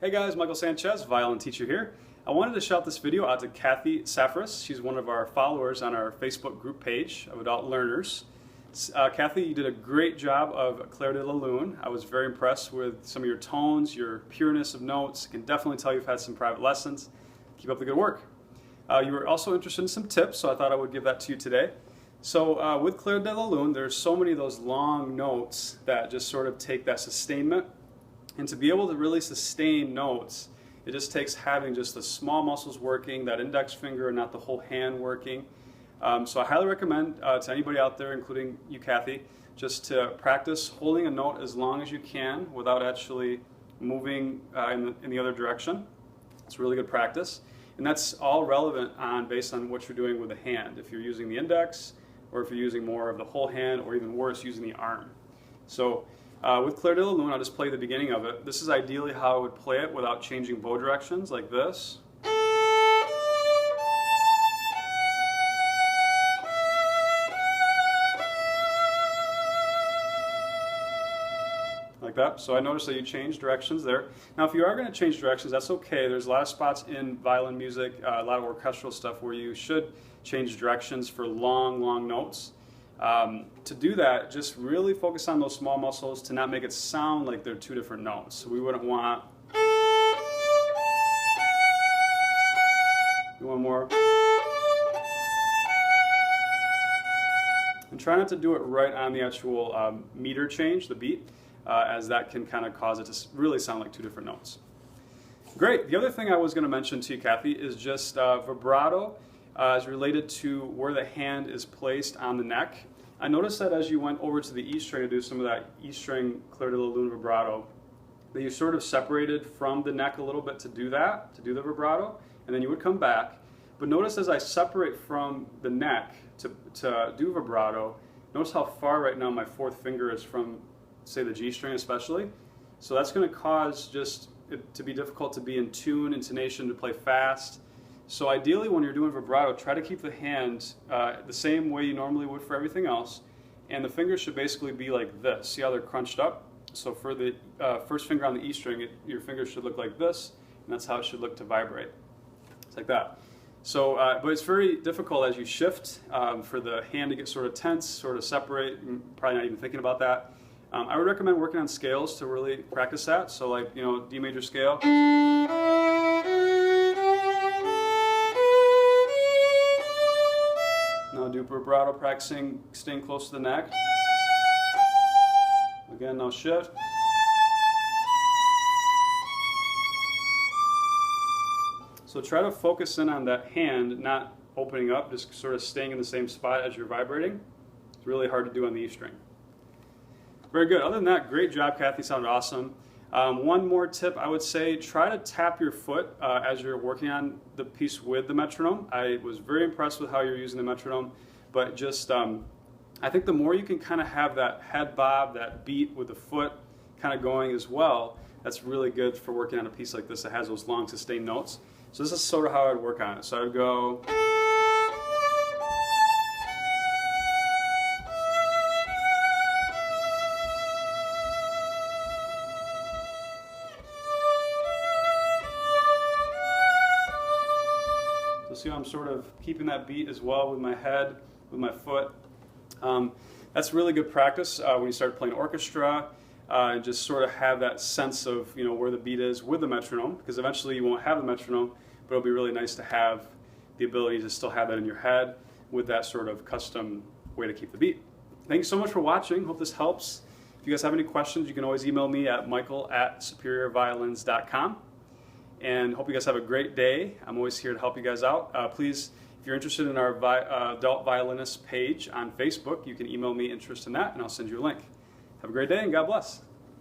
Hey guys, Michael Sanchez, violin teacher here. I wanted to shout this video out to Kathy Safaris. She's one of our followers on our Facebook group page of adult learners. Kathy, you did a great job of Clair de la Lune. I was very impressed with some of your tones, your pureness of notes. I can definitely tell you've had some private lessons. Keep up the good work. You were also interested in some tips, so I thought I would give that to you today. So with Clair de la Lune, there's so many of those long notes that just sort of take that sustainment. And to be able to really sustain notes, it just takes having just the small muscles working, that index finger and not the whole hand working. So I highly recommend to anybody out there, including you, Kathy, just to practice holding a note as long as you can without actually moving in the other direction. It's really good practice. And that's all relevant based on what you're doing with the hand. If you're using the index, or if you're using more of the whole hand, or even worse, using the arm. So with Clair de la Lune, I'll just play the beginning of it. This is ideally how I would play it without changing bow directions, like this. Like that. So I noticed that you changed directions there. Now if you are going to change directions, that's okay. There's a lot of spots in violin music, a lot of orchestral stuff where you should change directions for long, long notes. To do that, just really focus on those small muscles to not make it sound like they're two different notes. So we wouldn't want... One more. And try not to do it right on the actual meter change, the beat, as that can kind of cause it to really sound like two different notes. Great. The other thing I was going to mention to you, Kathy, is just vibrato is related to where the hand is placed on the neck. I noticed that as you went over to the E string to do some of that E string Clair de la Lune vibrato, that you sort of separated from the neck a little bit to do that, to do the vibrato, and then you would come back. But notice as I separate from the neck to do vibrato, notice how far right now my fourth finger is from, say, the G string especially. So that's going to cause just it to be difficult to be in tune, intonation, to play fast. So ideally when you're doing vibrato, try to keep the hand the same way you normally would for everything else, and the fingers should basically be like this. See how they're crunched up? So for the first finger on the E string, your fingers should look like this, and that's how it should look to vibrate. It's like that. So, but it's very difficult as you shift for the hand to get sort of tense, sort of separate, probably not even thinking about that. I would recommend working on scales to really practice that. So like, you know, D major scale. Now do vibrato, practicing staying close to the neck. Again, now shift. So try to focus in on that hand, not opening up, just sort of staying in the same spot as you're vibrating. It's really hard to do on the E string. Very good. Other than that, great job, Kathy. Sounded awesome. One more tip, I would say, try to tap your foot as you're working on the piece with the metronome. I was very impressed with how you're using the metronome, but just I think the more you can kind of have that head bob, that beat with the foot kind of going as well, that's really good for working on a piece like this that has those long sustained notes. So this is sort of how I would work on it. So I would go... See how I'm sort of keeping that beat as well with my head, with my foot. That's really good practice when you start playing orchestra, and just sort of have that sense of, you know, where the beat is with the metronome, because eventually you won't have the metronome, but it'll be really nice to have the ability to still have that in your head with that sort of custom way to keep the beat. Thanks so much for watching. Hope this helps. If you guys have any questions, you can always email me at michael@superiorviolins.com. And hope you guys have a great day. I'm always here to help you guys out. Please, if you're interested in our adult violinist page on Facebook, you can email me interest in that, and I'll send you a link. Have a great day, and God bless.